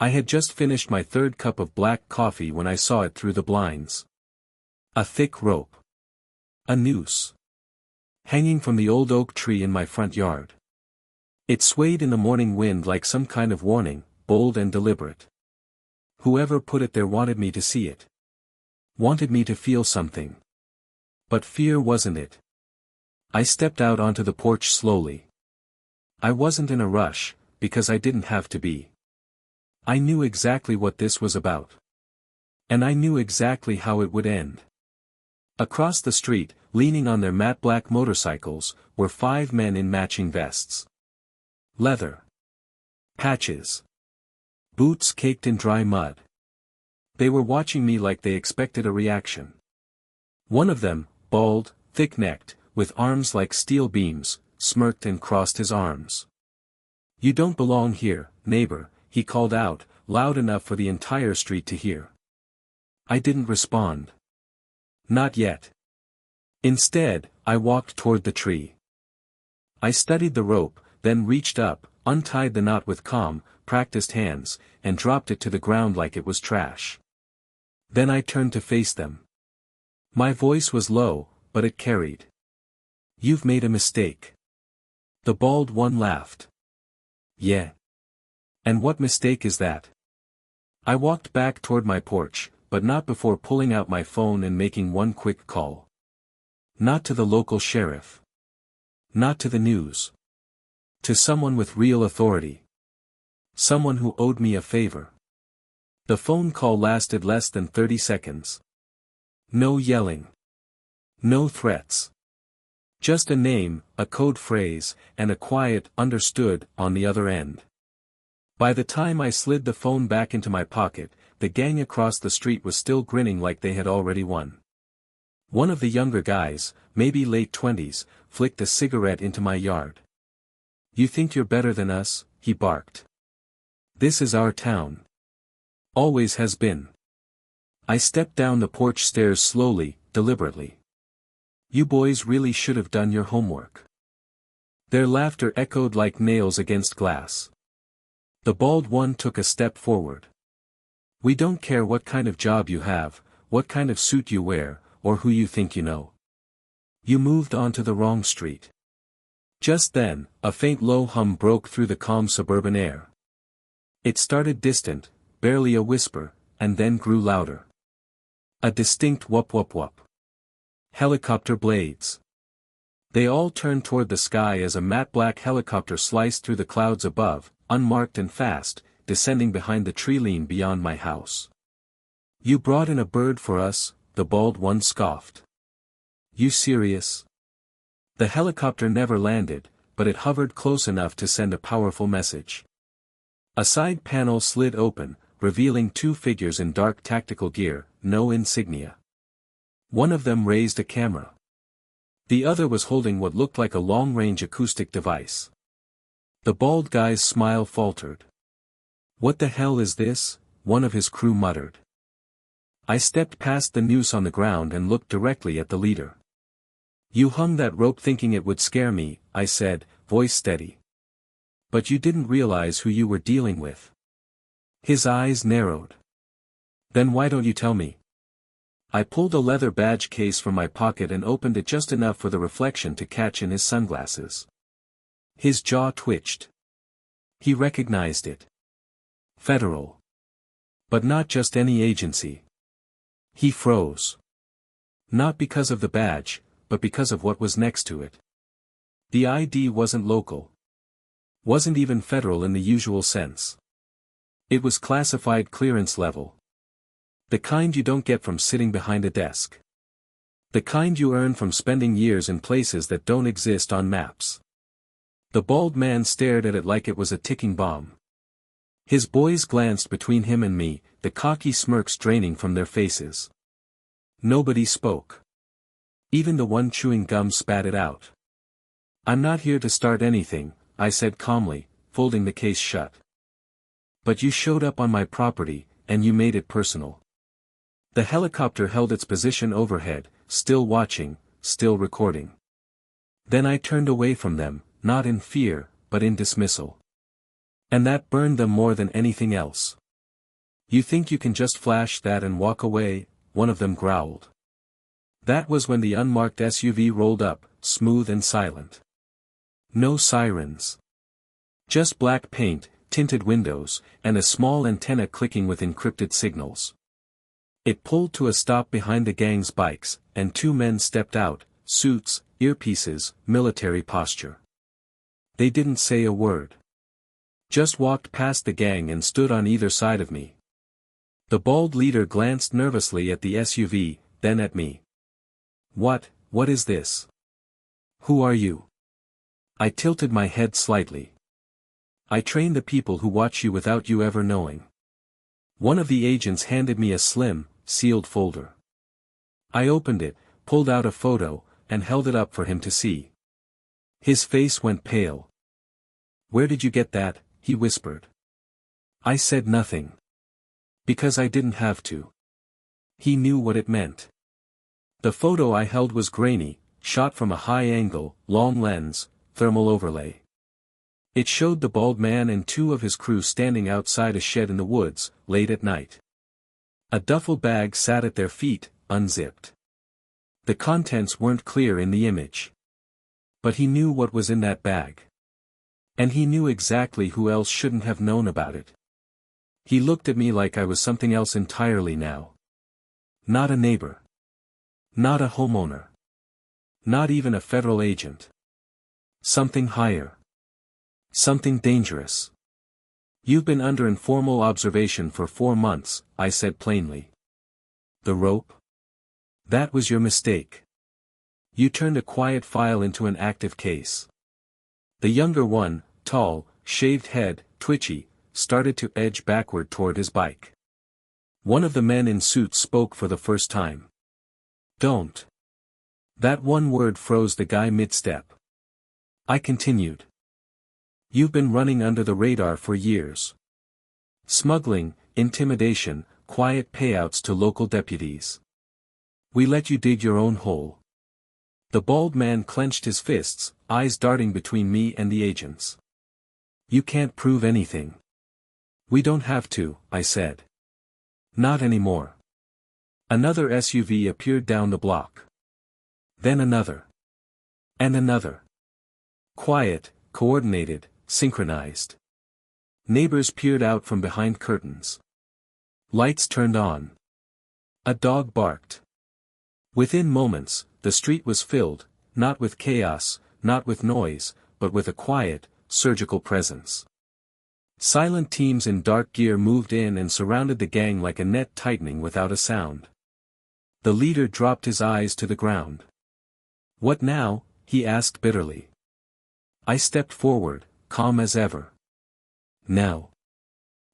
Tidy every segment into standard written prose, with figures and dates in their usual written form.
I had just finished my third cup of black coffee when I saw it through the blinds. A thick rope. A noose. Hanging from the old oak tree in my front yard. It swayed in the morning wind like some kind of warning, bold and deliberate. Whoever put it there wanted me to see it. Wanted me to feel something. But fear wasn't it. I stepped out onto the porch slowly. I wasn't in a rush, because I didn't have to be. I knew exactly what this was about. And I knew exactly how it would end. Across the street, leaning on their matte black motorcycles, were 5 men in matching vests. Leather. Patches. Boots caked in dry mud. They were watching me like they expected a reaction. One of them, bald, thick-necked, with arms like steel beams, smirked and crossed his arms. "You don't belong here, neighbor," he called out, loud enough for the entire street to hear. I didn't respond. Not yet. Instead, I walked toward the tree. I studied the rope, then reached up, untied the knot with calm, practiced hands, and dropped it to the ground like it was trash. Then I turned to face them. My voice was low, but it carried. "You've made a mistake." The bald one laughed. "Yeah. And what mistake is that?" I walked back toward my porch, but not before pulling out my phone and making one quick call. Not to the local sheriff. Not to the news. To someone with real authority. Someone who owed me a favor. The phone call lasted less than 30 seconds. No yelling. No threats. Just a name, a code phrase, and a quiet "understood" on the other end. By the time I slid the phone back into my pocket, the gang across the street was still grinning like they had already won. One of the younger guys, maybe late 20s, flicked a cigarette into my yard. "You think you're better than us?" he barked. "This is our town. Always has been." I stepped down the porch stairs slowly, deliberately. "You boys really should have done your homework." Their laughter echoed like nails against glass. The bald one took a step forward. "We don't care what kind of job you have, what kind of suit you wear, or who you think you know. You moved onto the wrong street." Just then, a faint low hum broke through the calm suburban air. It started distant, barely a whisper, and then grew louder. A distinct whoop whoop whoop. Helicopter blades. They all turned toward the sky as a matte black helicopter sliced through the clouds above, unmarked and fast, descending behind the tree line beyond my house. "You brought in a bird for us," the bald one scoffed. "You serious?" The helicopter never landed, but it hovered close enough to send a powerful message. A side panel slid open, revealing 2 figures in dark tactical gear, no insignia. One of them raised a camera. The other was holding what looked like a long-range acoustic device. The bald guy's smile faltered. "What the hell is this?" one of his crew muttered. I stepped past the noose on the ground and looked directly at the leader. "You hung that rope thinking it would scare me," I said, voice steady. "But you didn't realize who you were dealing with." His eyes narrowed. "Then why don't you tell me?" I pulled a leather badge case from my pocket and opened it just enough for the reflection to catch in his sunglasses. His jaw twitched. He recognized it. Federal. But not just any agency. He froze. Not because of the badge, but because of what was next to it. The ID wasn't local. Wasn't even federal in the usual sense. It was classified clearance level. The kind you don't get from sitting behind a desk. The kind you earn from spending years in places that don't exist on maps. The bald man stared at it like it was a ticking bomb. His boys glanced between him and me, the cocky smirks draining from their faces. Nobody spoke. Even the one chewing gum spat it out. "I'm not here to start anything," I said calmly, folding the case shut. "But you showed up on my property, and you made it personal." The helicopter held its position overhead, still watching, still recording. Then I turned away from them, not in fear, but in dismissal. And that burned them more than anything else. You think you can just flash that and walk away? One of them growled. That was when the unmarked SUV rolled up, smooth and silent. No sirens. Just black paint, tinted windows, and a small antenna clicking with encrypted signals. It pulled to a stop behind the gang's bikes, and two men stepped out, suits, earpieces, military posture. They didn't say a word. Just walked past the gang and stood on either side of me. The bald leader glanced nervously at the SUV, then at me. What is this? Who are you? I tilted my head slightly. I train the people who watch you without you ever knowing. One of the agents handed me a slim, sealed folder. I opened it, pulled out a photo, and held it up for him to see. His face went pale. Where did you get that? He whispered. I said nothing. Because I didn't have to. He knew what it meant. The photo I held was grainy, shot from a high angle, long lens, thermal overlay. It showed the bald man and two of his crew standing outside a shed in the woods, late at night. A duffel bag sat at their feet, unzipped. The contents weren't clear in the image. But he knew what was in that bag. And he knew exactly who else shouldn't have known about it. He looked at me like I was something else entirely now. Not a neighbor. Not a homeowner. Not even a federal agent. Something higher. Something dangerous. You've been under informal observation for 4 months, I said plainly. The rope? That was your mistake. You turned a quiet file into an active case. The younger one, tall, shaved head, twitchy, started to edge backward toward his bike. One of the men in suits spoke for the first time. Don't. That one word froze the guy mid-step. I continued. You've been running under the radar for years. Smuggling, intimidation, quiet payouts to local deputies. We let you dig your own hole. The bald man clenched his fists, eyes darting between me and the agents. You can't prove anything. We don't have to, I said. Not anymore. Another SUV appeared down the block. Then another. And another. Quiet, coordinated, synchronized. Neighbors peered out from behind curtains. Lights turned on. A dog barked. Within moments, the street was filled, not with chaos, not with noise, but with a quiet, surgical presence. Silent teams in dark gear moved in and surrounded the gang like a net tightening without a sound. The leader dropped his eyes to the ground. What now? He asked bitterly. I stepped forward, calm as ever. Now.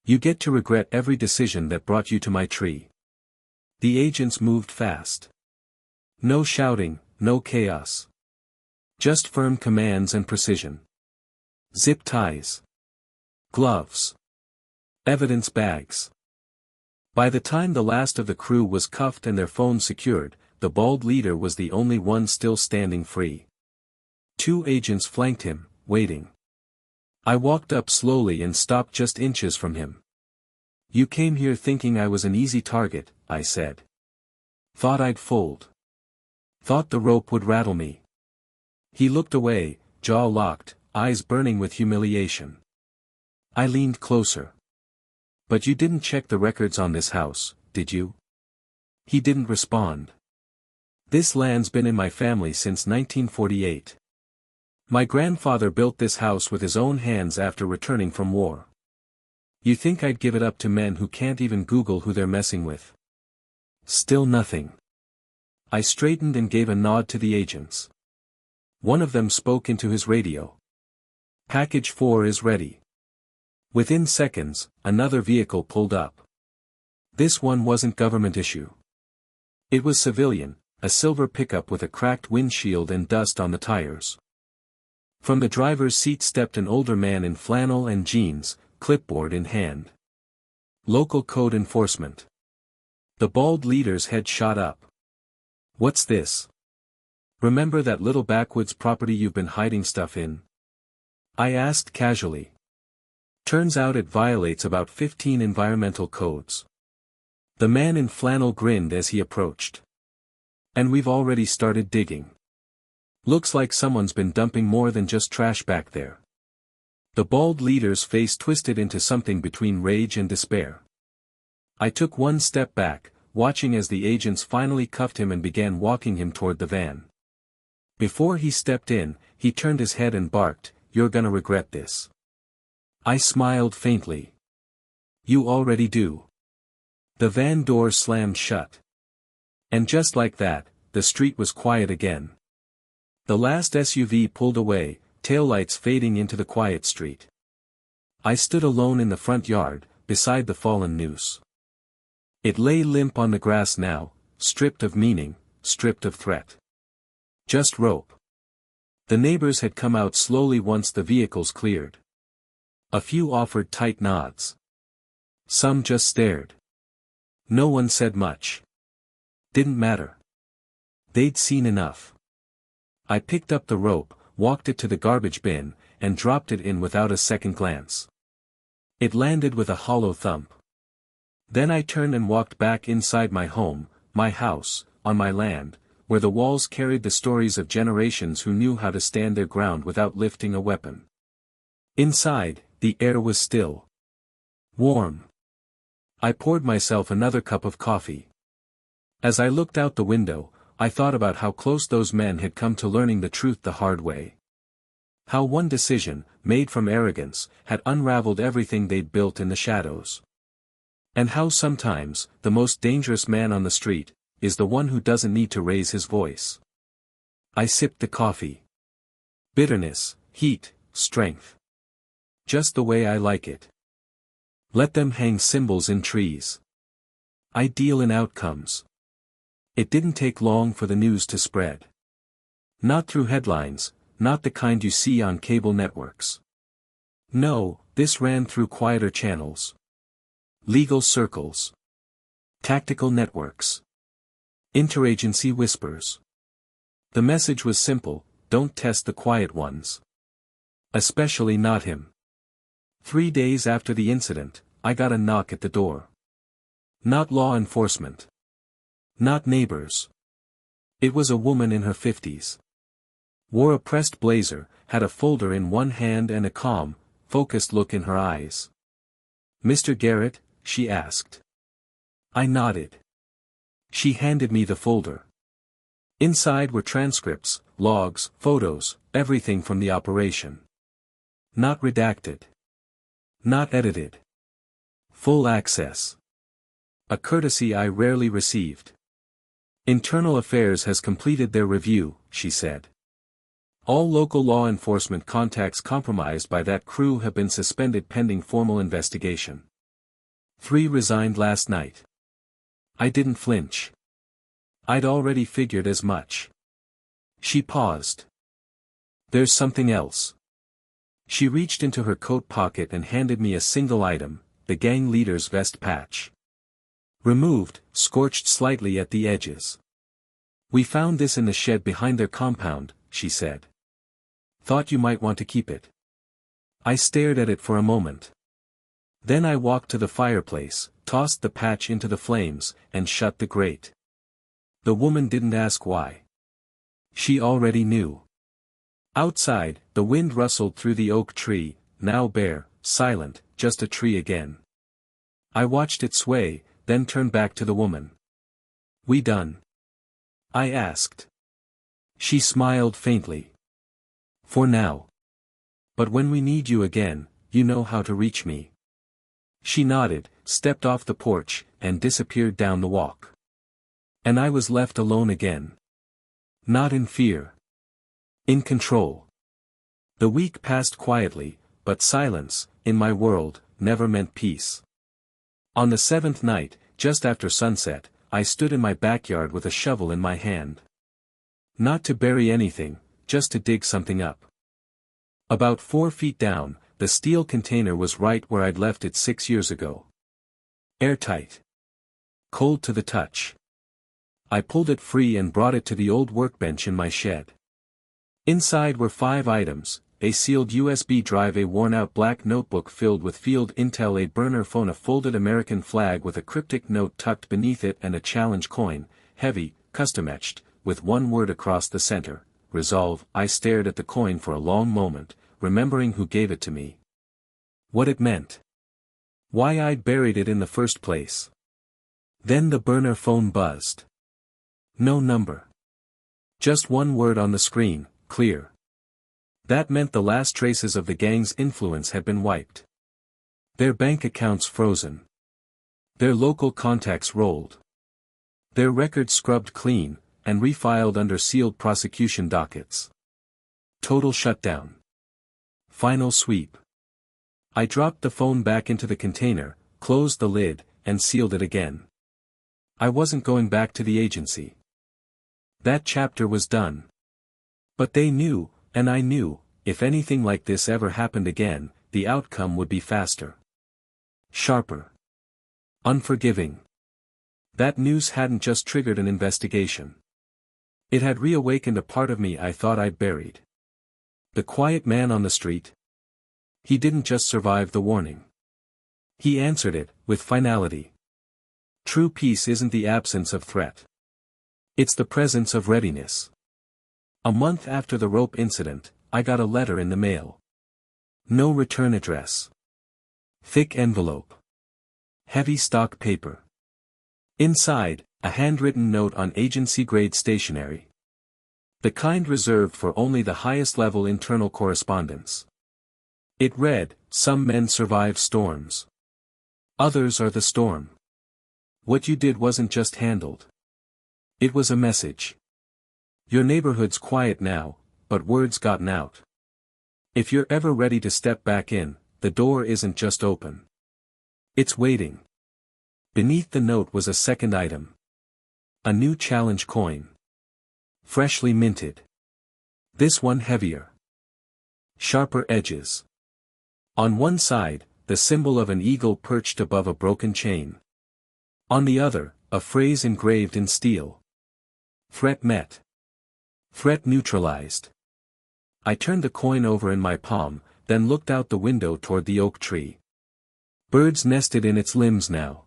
You get to regret every decision that brought you to my tree. The agents moved fast. No shouting, no chaos. Just firm commands and precision. Zip ties. Gloves. Evidence bags. By the time the last of the crew was cuffed and their phones secured, the bald leader was the only one still standing free. 2 agents flanked him, waiting. I walked up slowly and stopped just inches from him. You came here thinking I was an easy target, I said. Thought I'd fold. Thought the rope would rattle me. He looked away, jaw locked, eyes burning with humiliation. I leaned closer. But you didn't check the records on this house, did you? He didn't respond. This land's been in my family since 1948. My grandfather built this house with his own hands after returning from war. You think I'd give it up to men who can't even Google who they're messing with? Still nothing. I straightened and gave a nod to the agents. One of them spoke into his radio. Package 4 is ready. Within seconds, another vehicle pulled up. This one wasn't government issue. It was civilian, a silver pickup with a cracked windshield and dust on the tires. From the driver's seat stepped an older man in flannel and jeans, clipboard in hand. Local code enforcement. The bald leader's head shot up. What's this? Remember that little backwoods property you've been hiding stuff in? I asked casually. Turns out it violates about 15 environmental codes. The man in flannel grinned as he approached. And we've already started digging. Looks like someone's been dumping more than just trash back there. The bald leader's face twisted into something between rage and despair. I took one step back, watching as the agents finally cuffed him and began walking him toward the van. Before he stepped in, he turned his head and barked, "You're gonna regret this." I smiled faintly. "You already do." The van door slammed shut. And just like that, the street was quiet again. The last SUV pulled away, taillights fading into the quiet street. I stood alone in the front yard, beside the fallen Noose. It lay limp on the grass now, stripped of meaning, stripped of threat. Just rope. The neighbors had come out slowly once the vehicles cleared. A few offered tight nods. Some just stared. No one said much. Didn't matter. They'd seen enough. I picked up the rope, walked it to the garbage bin, and dropped it in without a second glance. It landed with a hollow thump. Then I turned and walked back inside my home, my house, on my land, where the walls carried the stories of generations who knew how to stand their ground without lifting a weapon. Inside, the air was still. Warm. I poured myself another cup of coffee. As I looked out the window, I thought about how close those men had come to learning the truth the hard way. How one decision, made from arrogance, had unraveled everything they'd built in the shadows. And how sometimes, the most dangerous man on the street, is the one who doesn't need to raise his voice. I sipped the coffee. Bitterness, heat, strength. Just the way I like it. Let them hang symbols in trees. I deal in outcomes. It didn't take long for the news to spread. Not through headlines, not the kind you see on cable networks. No, this ran through quieter channels. Legal circles. Tactical networks. Interagency whispers. The message was simple: don't test the quiet ones. Especially not him. 3 days after the incident, I got a knock at the door. Not law enforcement. Not neighbors. It was a woman in her 50s. Wore a pressed blazer, had a folder in one hand and a calm, focused look in her eyes. "Mr. Garrett?" she asked. I nodded. She handed me the folder. Inside were transcripts, logs, photos, everything from the operation. Not redacted. Not edited. Full access. A courtesy I rarely received. "Internal Affairs has completed their review," she said. "All local law enforcement contacts compromised by that crew have been suspended pending formal investigation. 3 resigned last night." I didn't flinch. I'd already figured as much. She paused. "There's something else." She reached into her coat pocket and handed me a single item, the gang leader's vest patch. Removed, scorched slightly at the edges. "We found this in the shed behind their compound," she said. "Thought you might want to keep it." I stared at it for a moment. Then I walked to the fireplace, tossed the patch into the flames, and shut the grate. The woman didn't ask why. She already knew. Outside, the wind rustled through the oak tree, now bare, silent, just a tree again. I watched it sway, then turned back to the woman. "We done?" I asked. She smiled faintly. "For now. But when we need you again, you know how to reach me." She nodded, stepped off the porch, and disappeared down the walk. And I was left alone again. Not in fear. In control. The week passed quietly, but silence, in my world, never meant peace. On the 7th night, just after sunset, I stood in my backyard with a shovel in my hand. Not to bury anything, just to dig something up. About 4 feet down, the steel container was right where I'd left it 6 years ago. Airtight. Cold to the touch. I pulled it free and brought it to the old workbench in my shed. Inside were 5 items, a sealed USB drive, a worn-out black notebook filled with field intel, a burner phone, a folded American flag with a cryptic note tucked beneath it, and a challenge coin, heavy, custom-etched, with one word across the center, resolve. I stared at the coin for a long moment, remembering who gave it to me. What it meant. Why I'd buried it in the first place. Then the burner phone buzzed. No number. Just one word on the screen, clear. That meant the last traces of the gang's influence had been wiped. Their bank accounts frozen. Their local contacts rolled. Their records scrubbed clean, and refiled under sealed prosecution dockets. Total shutdown. Final sweep. I dropped the phone back into the container, closed the lid, and sealed it again. I wasn't going back to the agency. That chapter was done. But they knew, and I knew, if anything like this ever happened again, the outcome would be faster. Sharper. Unforgiving. That news hadn't just triggered an investigation. It had reawakened a part of me I thought I'd buried. The quiet man on the street. He didn't just survive the warning. He answered it, with finality. True peace isn't the absence of threat. It's the presence of readiness. A month after the rope incident, I got a letter in the mail. No return address. Thick envelope. Heavy stock paper. Inside, a handwritten note on agency-grade stationery. The kind reserved for only the highest-level internal correspondence. It read, "Some men survive storms. Others are the storm. What you did wasn't just handled. It was a message. Your neighborhood's quiet now, but word's gotten out. If you're ever ready to step back in, the door isn't just open. It's waiting." Beneath the note was a second item. A new challenge coin. Freshly minted. This one heavier. Sharper edges. On one side, the symbol of an eagle perched above a broken chain. On the other, a phrase engraved in steel. Threat met. Threat neutralized. I turned the coin over in my palm, then looked out the window toward the oak tree. Birds nested in its limbs now.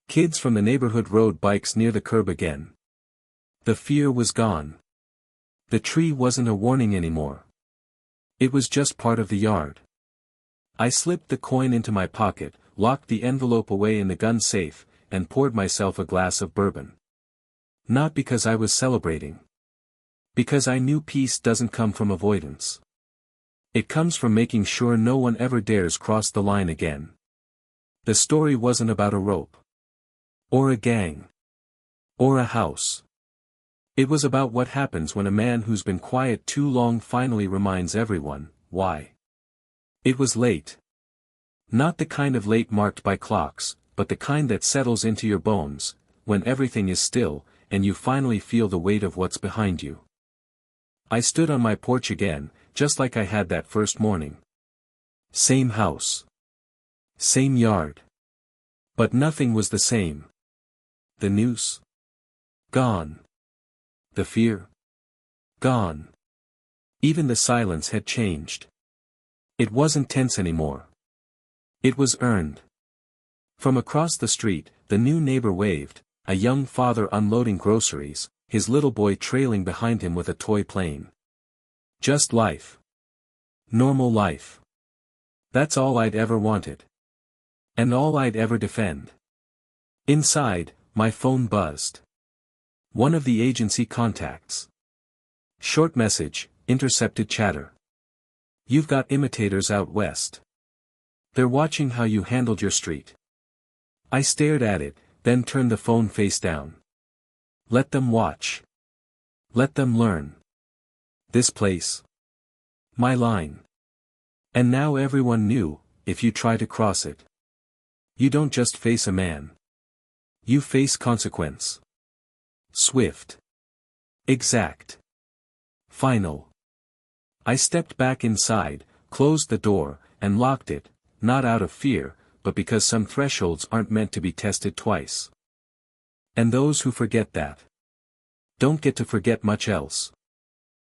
Kids from the neighborhood rode bikes near the curb again. The fear was gone. The tree wasn't a warning anymore. It was just part of the yard. I slipped the coin into my pocket, locked the envelope away in the gun safe, and poured myself a glass of bourbon. Not because I was celebrating. Because I knew peace doesn't come from avoidance. It comes from making sure no one ever dares cross the line again. The story wasn't about a rope. Or a gang. Or a house. It was about what happens when a man who's been quiet too long finally reminds everyone, why. It was late. Not the kind of late marked by clocks, but the kind that settles into your bones, when everything is still, and you finally feel the weight of what's behind you. I stood on my porch again, just like I had that first morning. Same house. Same yard. But nothing was the same. The noose? Gone. The fear? Gone. Even the silence had changed. It wasn't tense anymore. It was earned. From across the street, the new neighbor waved, a young father unloading groceries, his little boy trailing behind him with a toy plane. Just life. Normal life. That's all I'd ever wanted. And all I'd ever defend. Inside, my phone buzzed. One of the agency contacts. Short message, intercepted chatter. You've got imitators out west. They're watching how you handled your street. I stared at it, then turned the phone face down. Let them watch. Let them learn. This place. My line. And now everyone knew, if you try to cross it. You don't just face a man. You face consequence. Swift. Exact. Final. I stepped back inside, closed the door, and locked it, not out of fear, but because some thresholds aren't meant to be tested twice. And those who forget that don't get to forget much else.